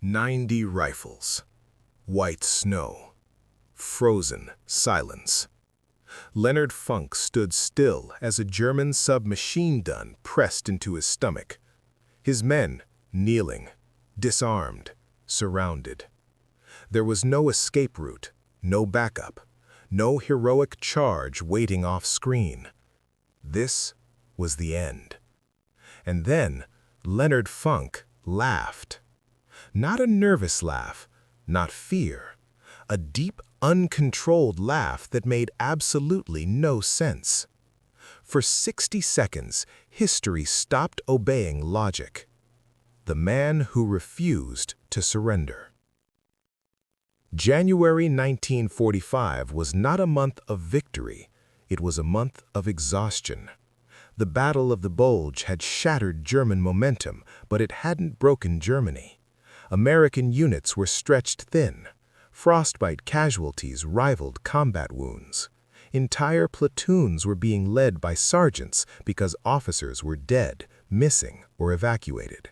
90 rifles. White snow. Frozen silence. Leonard Funk stood still as a German submachine gun pressed into his stomach. His men, kneeling, disarmed, surrounded. There was no escape route, no backup, no heroic charge waiting off-screen. This was the end. And then Leonard Funk laughed. Not a nervous laugh, not fear. A deep, uncontrolled laugh that made absolutely no sense. For 60 seconds, history stopped obeying logic. The man who refused to surrender. January 1945 was not a month of victory, it was a month of exhaustion. The Battle of the Bulge had shattered German momentum, but it hadn't broken Germany. American units were stretched thin. Frostbite casualties rivaled combat wounds. Entire platoons were being led by sergeants because officers were dead, missing, or evacuated.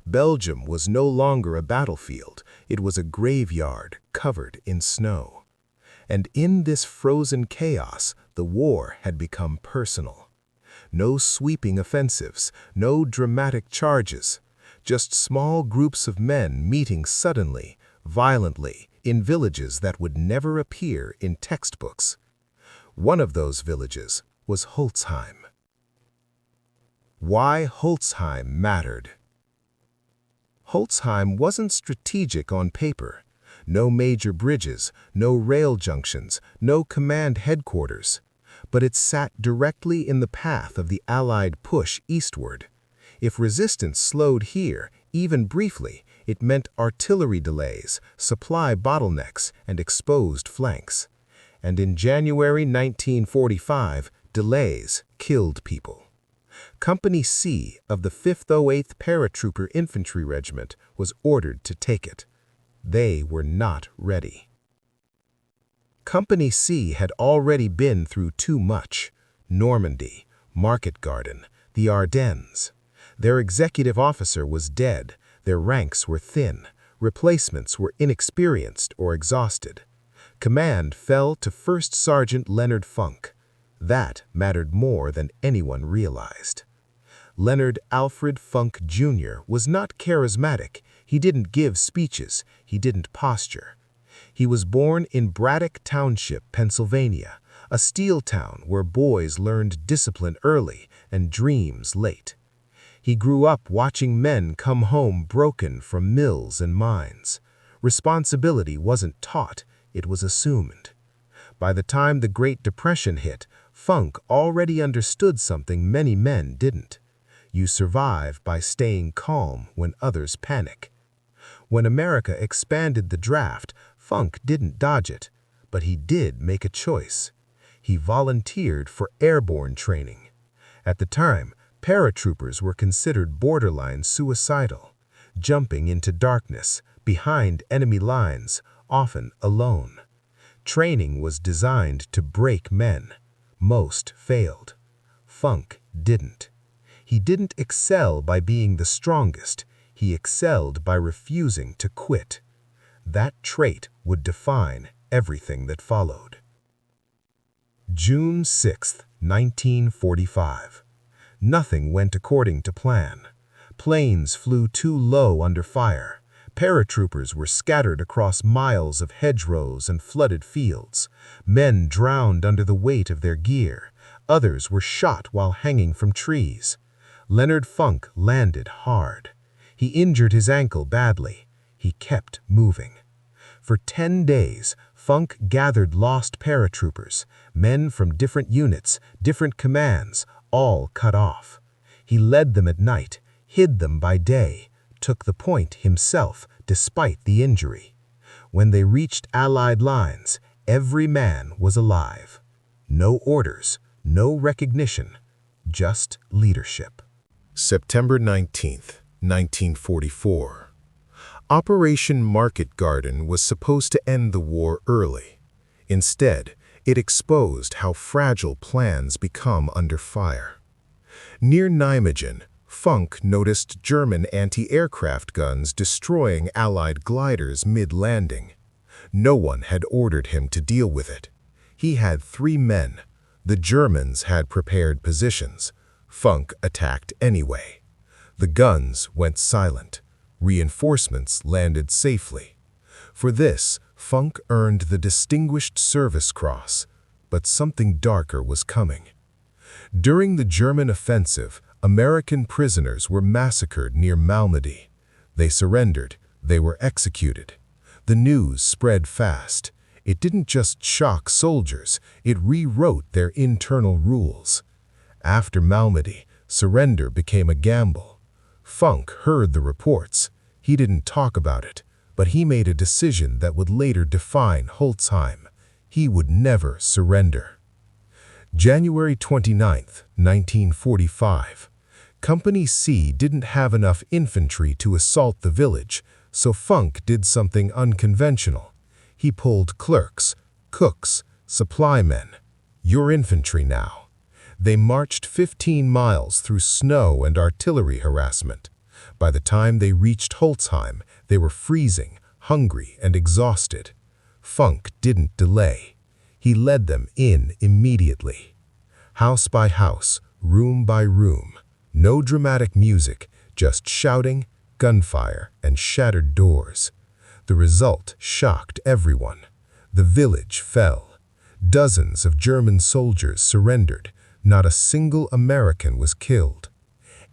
Belgium was no longer a battlefield, it was a graveyard covered in snow. And in this frozen chaos, the war had become personal. No sweeping offensives, no dramatic charges, just small groups of men meeting suddenly, violently, in villages that would never appear in textbooks. One of those villages was Holzheim. Why Holzheim mattered. Holzheim wasn't strategic on paper. No major bridges, no rail junctions, no command headquarters. But it sat directly in the path of the Allied push eastward. If resistance slowed here, even briefly, it meant artillery delays, supply bottlenecks, and exposed flanks. And in January 1945, delays killed people. Company C of the 508th Paratrooper Infantry Regiment was ordered to take it. They were not ready. Company C had already been through too much. Normandy, Market Garden, the Ardennes. Their executive officer was dead, their ranks were thin, replacements were inexperienced or exhausted. Command fell to First Sergeant Leonard Funk. That mattered more than anyone realized. Leonard Alfred Funk Jr. was not charismatic, he didn't give speeches, he didn't posture. He was born in Braddock Township, Pennsylvania, a steel town where boys learned discipline early and dreams late. He grew up watching men come home broken from mills and mines. Responsibility wasn't taught, it was assumed. By the time the Great Depression hit, Funk already understood something many men didn't. You survive by staying calm when others panic. When America expanded the draft, Funk didn't dodge it, but he did make a choice. He volunteered for airborne training. At the time, paratroopers were considered borderline suicidal, jumping into darkness, behind enemy lines, often alone. Training was designed to break men. Most failed. Funk didn't. He didn't excel by being the strongest. He excelled by refusing to quit. That trait would define everything that followed. June 6, 1945. Nothing went according to plan. Planes flew too low under fire. Paratroopers were scattered across miles of hedgerows and flooded fields. Men drowned under the weight of their gear. Others were shot while hanging from trees. Leonard Funk landed hard. He injured his ankle badly. He kept moving. For 10 days, Funk gathered lost paratroopers, men from different units, different commands, all cut off. He led them at night, hid them by day, took the point himself despite the injury. When they reached Allied lines, every man was alive. No orders, no recognition, just leadership. September 19th, 1944. Operation Market Garden was supposed to end the war early. Instead, it exposed how fragile plans become under fire. Near Nijmegen, Funk noticed German anti-aircraft guns destroying Allied gliders mid-landing. No one had ordered him to deal with it. He had 3 men. The Germans had prepared positions. Funk attacked anyway. The guns went silent. Reinforcements landed safely. For this, Funk earned the Distinguished Service Cross, but something darker was coming. During the German offensive, American prisoners were massacred near Normandy. They surrendered. They were executed. The news spread fast. It didn't just shock soldiers, it rewrote their internal rules. After Normandy, surrender became a gamble. Funk heard the reports. He didn't talk about it, but he made a decision that would later define Holzheim. He would never surrender. January 29, 1945. Company C didn't have enough infantry to assault the village, so Funk did something unconventional. He pulled clerks, cooks, supply men. Your infantry now. They marched 15 miles through snow and artillery harassment. By the time they reached Holzheim, they were freezing, hungry, and exhausted. Funk didn't delay. He led them in immediately. House by house, room by room. No dramatic music, just shouting, gunfire, and shattered doors. The result shocked everyone. The village fell. Dozens of German soldiers surrendered. Not a single American was killed.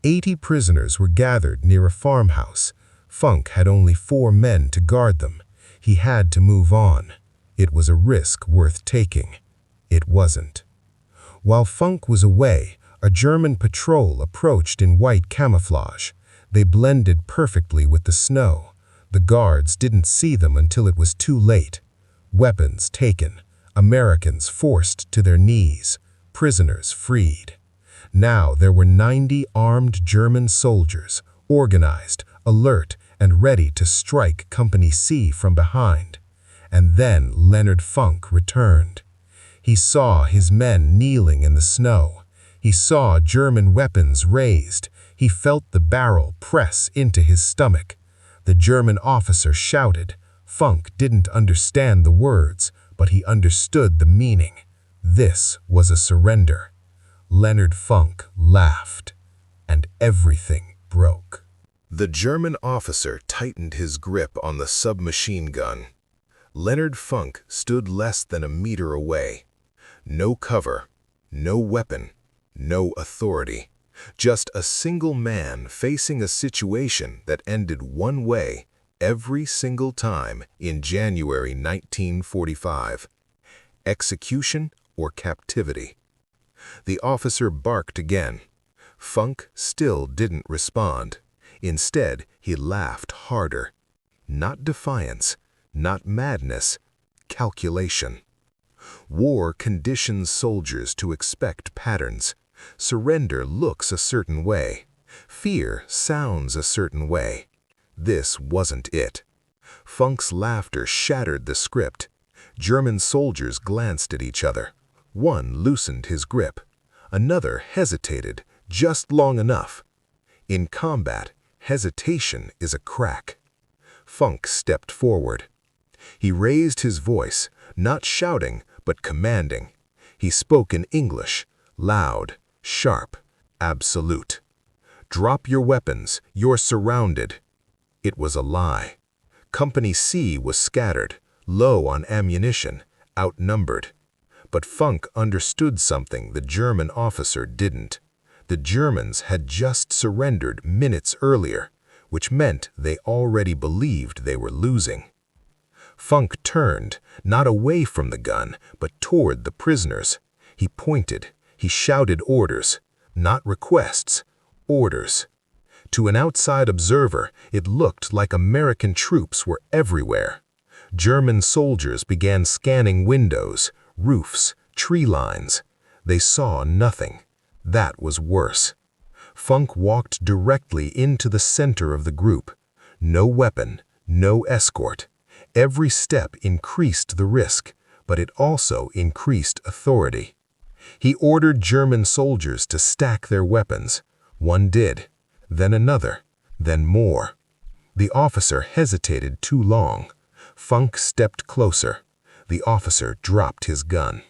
80 prisoners were gathered near a farmhouse. Funk had only 4 men to guard them. He had to move on. It was a risk worth taking. It wasn't. While Funk was away, a German patrol approached in white camouflage. They blended perfectly with the snow. The guards didn't see them until it was too late. Weapons taken. Americans forced to their knees. Prisoners freed. Now there were 90 armed German soldiers, organized, alert, and ready to strike Company C from behind. And then Leonard Funk returned. He saw his men kneeling in the snow. He saw German weapons raised. He felt the barrel press into his stomach. The German officer shouted. Funk didn't understand the words, but he understood the meaning. This was a surrender. Leonard Funk laughed, and everything broke. The German officer tightened his grip on the submachine gun. Leonard Funk stood less than a meter away. No cover, no weapon, no authority. Just a single man facing a situation that ended one way every single time in January 1945. Execution or captivity. The officer barked again. Funk still didn't respond. Instead, he laughed harder. Not defiance, not madness, calculation. War conditions soldiers to expect patterns. Surrender looks a certain way. Fear sounds a certain way. This wasn't it. Funk's laughter shattered the script. German soldiers glanced at each other. One loosened his grip. Another hesitated just long enough. In combat, hesitation is a crack. Funk stepped forward. He raised his voice, not shouting, but commanding. He spoke in English, loud, sharp, absolute. Drop your weapons, you're surrounded. It was a lie. Company C was scattered, low on ammunition, outnumbered. But Funk understood something the German officer didn't. The Germans had just surrendered minutes earlier, which meant they already believed they were losing. Funk turned, not away from the gun, but toward the prisoners. He pointed. He shouted orders, not requests, orders. To an outside observer, it looked like American troops were everywhere. German soldiers began scanning windows, roofs, tree lines. They saw nothing. That was worse. Funk walked directly into the center of the group. No weapon, no escort. Every step increased the risk, but it also increased authority. He ordered German soldiers to stack their weapons. One did. then another, then more. The officer hesitated too long. Funk stepped closer. The officer dropped his gun.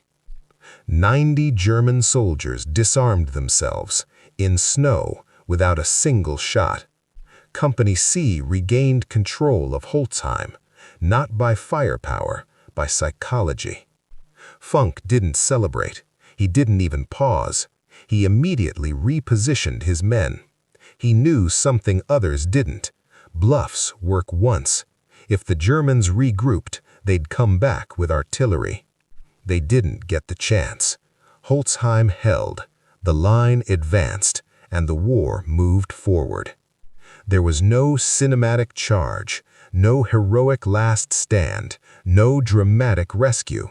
90 German soldiers disarmed themselves, in snow, without a single shot. Company C regained control of Holzheim, not by firepower, by psychology. Funk didn't celebrate. He didn't even pause. He immediately repositioned his men. He knew something others didn't. Bluffs work once. If the Germans regrouped, they'd come back with artillery. They didn't get the chance. Holzheim held, the line advanced, and the war moved forward. There was no cinematic charge, no heroic last stand, no dramatic rescue.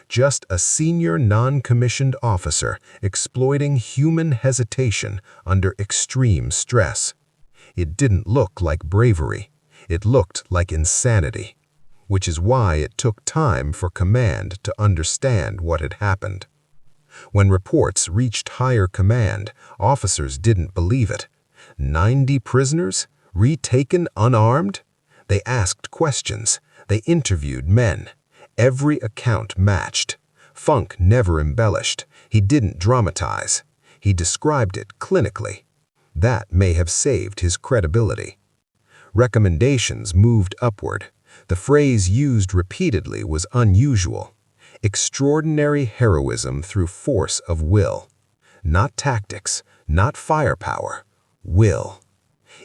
Just a senior non-commissioned officer exploiting human hesitation under extreme stress. It didn't look like bravery. It looked like insanity, which is why it took time for command to understand what had happened. When reports reached higher command, officers didn't believe it. 90 prisoners, retaken unarmed? They asked questions. They interviewed men. Every account matched. Funk never embellished. He didn't dramatize. He described it clinically. That may have saved his credibility. Recommendations moved upward. The phrase used repeatedly was unusual. Extraordinary heroism through force of will. Not tactics, not firepower. Will.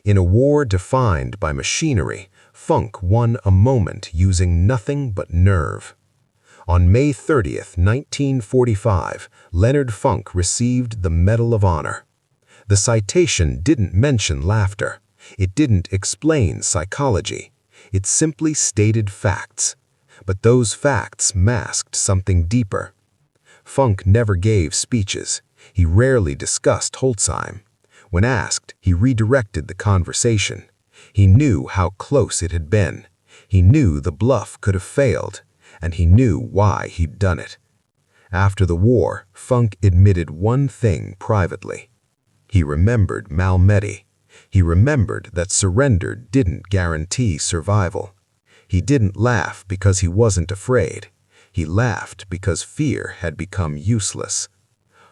In a war defined by machinery, Funk won a moment using nothing but nerve. On May 30th, 1945, Leonard Funk received the Medal of Honor. The citation didn't mention laughter. It didn't explain psychology. It simply stated facts. But those facts masked something deeper. Funk never gave speeches. He rarely discussed Holzheim. When asked, he redirected the conversation. He knew how close it had been. He knew the bluff could have failed, and he knew why he'd done it. After the war, Funk admitted one thing privately. He remembered Malmedy. He remembered that surrender didn't guarantee survival. He didn't laugh because he wasn't afraid. He laughed because fear had become useless.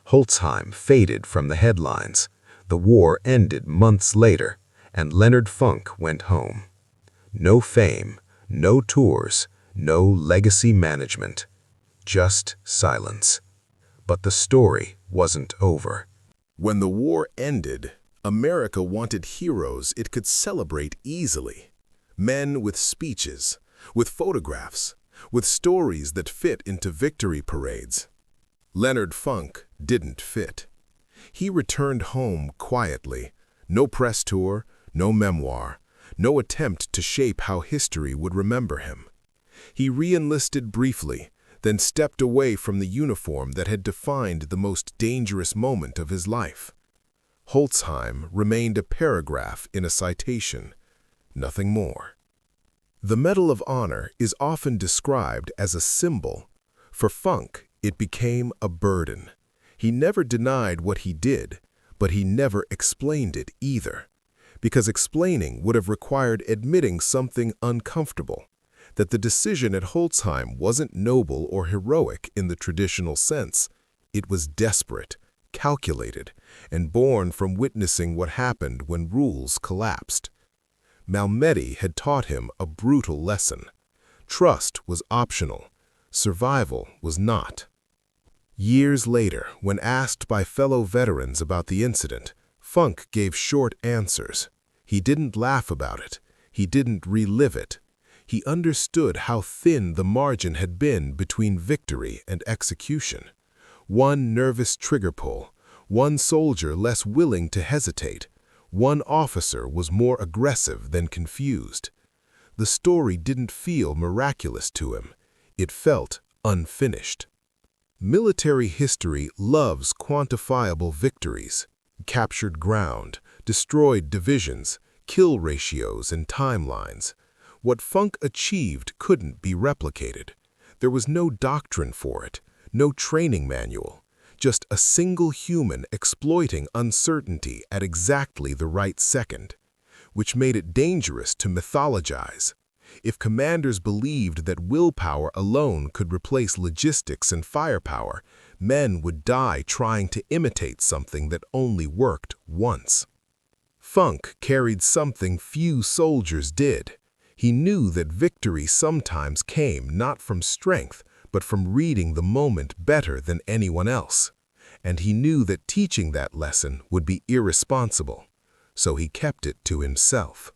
Holzheim faded from the headlines. The war ended months later, and Leonard Funk went home. No fame, no tours, no legacy management. Just silence. But the story wasn't over. When the war ended, America wanted heroes it could celebrate easily. Men with speeches, with photographs, with stories that fit into victory parades. Leonard Funk didn't fit. He returned home quietly. No press tour, no memoir, no attempt to shape how history would remember him. He re-enlisted briefly, then stepped away from the uniform that had defined the most dangerous moment of his life. Holzheim remained a paragraph in a citation, nothing more. The Medal of Honor is often described as a symbol. For Funk, it became a burden. He never denied what he did, but he never explained it either, because explaining would have required admitting something uncomfortable, that the decision at Holzheim wasn't noble or heroic in the traditional sense. It was desperate, calculated, and born from witnessing what happened when rules collapsed. Malmedy had taught him a brutal lesson. Trust was optional. Survival was not. Years later, when asked by fellow veterans about the incident, Funk gave short answers. He didn't laugh about it. He didn't relive it. He understood how thin the margin had been between victory and execution. One nervous trigger pull, one soldier less willing to hesitate, one officer was more aggressive than confused. The story didn't feel miraculous to him. It felt unfinished. Military history loves quantifiable victories, captured ground, destroyed divisions, kill ratios, and timelines. What Funk achieved couldn't be replicated. There was no doctrine for it, no training manual, just a single human exploiting uncertainty at exactly the right second, which made it dangerous to mythologize. If commanders believed that willpower alone could replace logistics and firepower, men would die trying to imitate something that only worked once. Funk carried something few soldiers did. He knew that victory sometimes came not from strength, but from reading the moment better than anyone else. And he knew that teaching that lesson would be irresponsible, so he kept it to himself.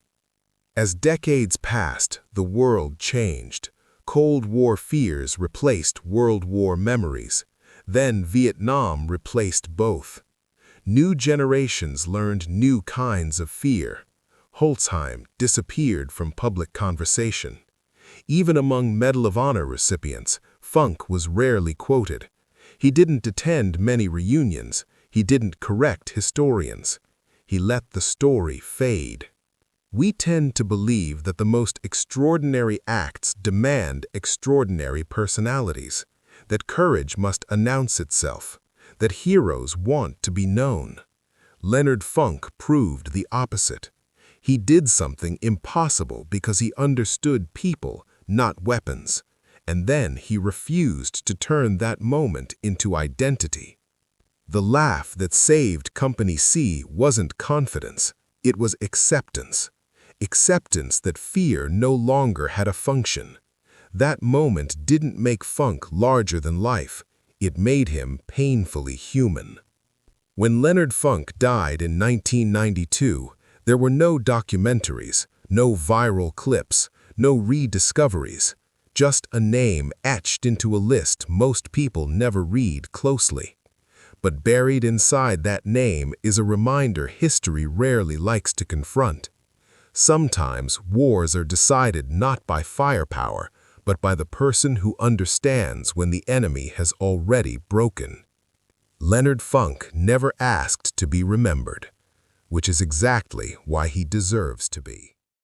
As decades passed, the world changed. Cold War fears replaced World War memories. Then Vietnam replaced both. New generations learned new kinds of fear. Holzheim disappeared from public conversation. Even among Medal of Honor recipients, Funk was rarely quoted. He didn't attend many reunions. He didn't correct historians. He let the story fade. We tend to believe that the most extraordinary acts demand extraordinary personalities, that courage must announce itself, that heroes want to be known. Leonard Funk proved the opposite. He did something impossible because he understood people, not weapons, and then he refused to turn that moment into identity. The laugh that saved Company C wasn't confidence, it was acceptance. Acceptance that fear no longer had a function. That moment didn't make Funk larger than life. It made him painfully human. When Leonard Funk died in 1992, there were no documentaries, no viral clips, no rediscoveries, just a name etched into a list most people never read closely. But buried inside that name is a reminder history rarely likes to confront. Sometimes wars are decided not by firepower, but by the person who understands when the enemy has already broken. Leonard Funk never asked to be remembered, which is exactly why he deserves to be.